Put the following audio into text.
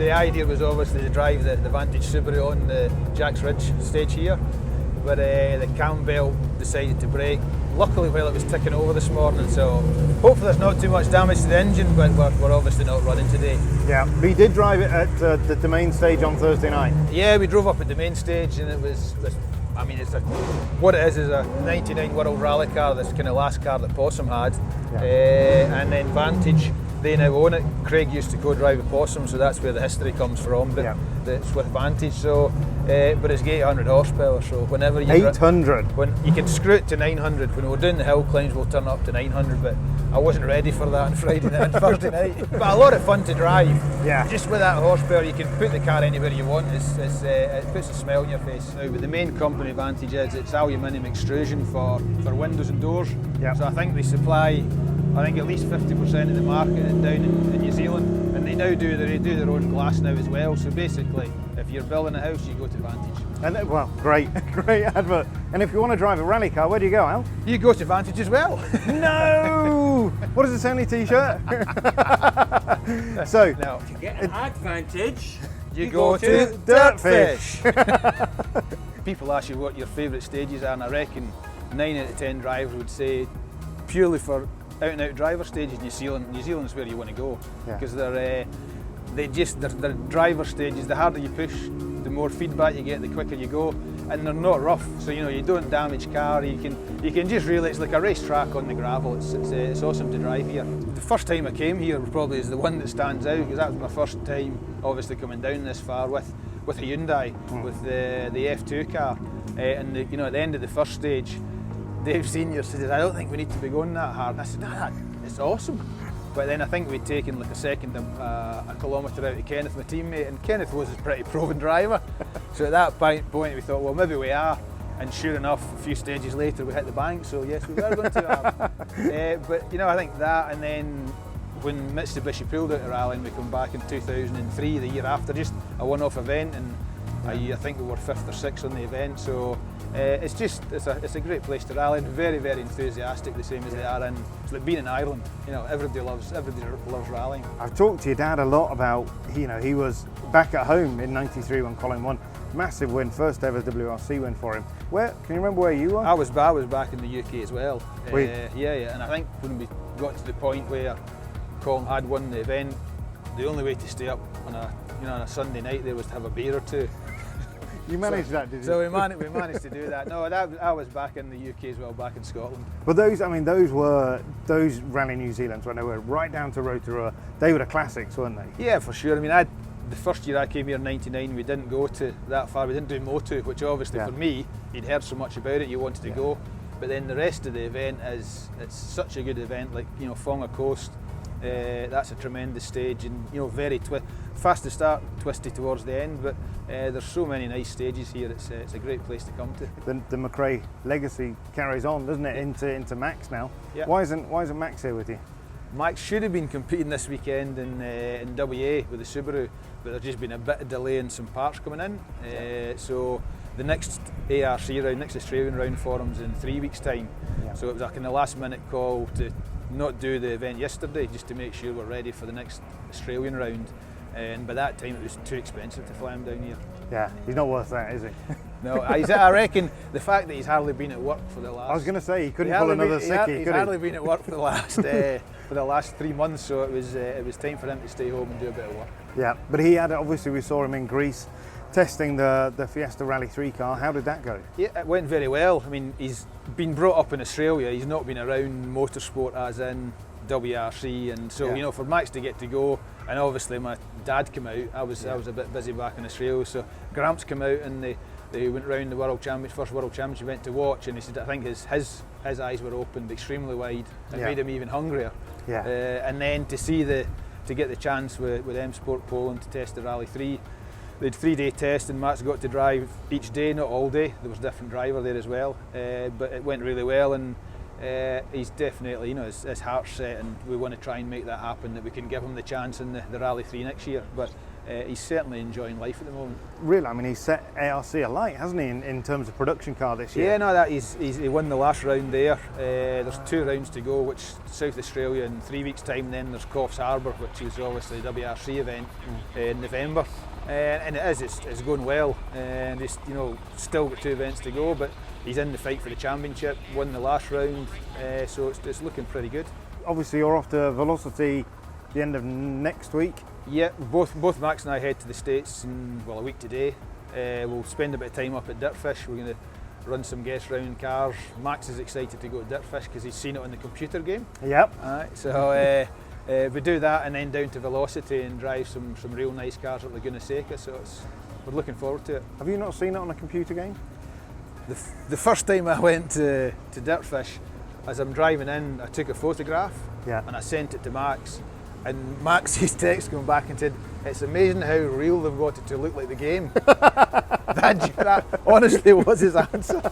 the idea was obviously to drive the Vantage Subaru on the Jack's Ridge stage here, but the cam belt decided to break. Luckily while it was ticking over this morning, so hopefully there's not too much damage to the engine, but we're obviously not running today. Yeah, we did drive it at the main stage on Thursday night. Yeah, we drove up at the main stage, and it was, I mean, what it is a 99 World Rally car, this kind of last car that Possum had, and then Vantage, they now own it. Craig used to co-drive a Possum, so that's where the history comes from, but it's with Vantage, so, but it's 800 horsepower, so whenever you... 800? When you can screw it to 900, when we're doing the hill climbs we'll turn up to 900, but I wasn't ready for that on Friday night and Thursday night. But a lot of fun to drive. Yeah. Just with that horsepower, you can put the car anywhere you want. It puts a smile on your face. Now, but the main company advantage is it's aluminium extrusion for windows and doors. Yep. So I think they supply, I think at least 50% of the market down in New Zealand, and they now do their own glass now as well. So basically, if you're building a house, you go to Vantage. And well, great advert. And if you want to drive a rally car, where do you go, Al? You go to Vantage as well. No! What does it say on your t-shirt? So, now, To get an advantage, you go to DirtFish. People ask you what your favourite stages are, and I reckon 9 out of 10 drivers would say purely for out-and-out driver stages, New Zealand's where you want to go, because they're driver stages. The harder you push, the more feedback you get, the quicker you go, and they're not rough, so you know you don't damage car. You can just really, it's like a racetrack on the gravel. It's awesome to drive here. The first time I came here probably is the one that stands out, because that was my first time obviously coming down this far with a Hyundai, with the F2 car, and at the end of the first stage, Dave Senior said, "I don't think we need to be going that hard." And I said, "Nah, it's awesome." But then I think we'd taken like a kilometre out of Kenneth, my teammate, and Kenneth was a pretty proven driver. So at that point we thought, well, maybe we are. And sure enough, a few stages later we hit the bank, so yes, we were going too hard. But I think that, and then when Mitsubishi pulled out of rally and we come back in 2003, the year after, just a one-off event, and I think we were 5th or 6th on the event, so it's a great place to rally, and very, very enthusiastic, the same as they are in. It's like being in Ireland. Everybody loves rallying. I've talked to your dad a lot about, he was back at home in '93 when Colin won. Massive win, first ever WRC win for him. Can you remember where you were? I was back in the UK as well. Yeah, and I think when we got to the point where Colin had won the event, the only way to stay up on a Sunday night there was to have a beer or two. You managed that, did you? So we managed to do that. No, I was back in the UK as well, back in Scotland. But those Rally New Zealands when they were right down to Rotorua, they were the classics, weren't they? Yeah, for sure. I mean, the first year I came here in '99, we didn't go to that far. We didn't do Motu, which obviously for me, you'd heard so much about it, you wanted to go. But then the rest of the event it's such a good event, like Whonga Coast. That's a tremendous stage, and very fast to start, twisty towards the end. But there's so many nice stages here. It's a great place to come to. The McRae legacy carries on, doesn't it, into Max now? Yeah. Why isn't Max here with you? Max should have been competing this weekend in WA with the Subaru, but there's just been a bit of delay in some parts coming in. So the next ARC round, next Australian round for him's in 3 weeks' time. Yeah. So it was like a last-minute call to not do the event yesterday, just to make sure we're ready for the next Australian round. And by that time it was too expensive to fly him down here. Yeah, he's not worth that, is he? No, I reckon the fact that he's hardly been at work for the last... I was going to say, he couldn't pull another sickie, could he? He's hardly been at work for the last 3 months, so it was time for him to stay home and do a bit of work. Yeah, but he had, obviously we saw him in Greece testing the Fiesta Rally 3 car. How did that go? Yeah, it went very well. I mean, he's been brought up in Australia. He's not been around motorsport as in WRC, and so for Max to get to go, and obviously my dad came out. I was a bit busy back in Australia, so Gramps came out and they went round the first World Championship, went to watch, and he said I think his eyes were opened extremely wide and made him even hungrier. Yeah. And then to get the chance with M Sport Poland to test the Rally 3. They had 3-day test, and Matt's got to drive each day, not all day. There was a different driver there as well, but it went really well, and he's definitely, his heart's set, and we want to try and make that happen, that we can give him the chance in the Rally 3 next year. But he's certainly enjoying life at the moment. Really, I mean, he's set ARC alight, hasn't he, in terms of production car this year? Yeah, no, that he won the last round there. There's 2 rounds to go, which South Australia in 3 weeks' time. Then there's Coffs Harbour, which is obviously the WRC event in November, and it's going well. And he's still got 2 events to go, but he's in the fight for the championship. Won the last round, so it's looking pretty good. Obviously, you're off to Velocity the end of next week. Yeah, both Max and I head to the States in a week today. We'll spend a bit of time up at DirtFish. We're going to run some guest round cars. Max is excited to go to DirtFish because he's seen it on the computer game. Yep. So we do that and then down to Velocity and drive some real nice cars at Laguna Seca. So we're looking forward to it. Have you not seen it on a computer game? The first time I went to DirtFish, as I'm driving in, I took a photograph and I sent it to Max. And Max's text came back and said, "It's amazing how real they've got it to look like the game." That honestly was his answer.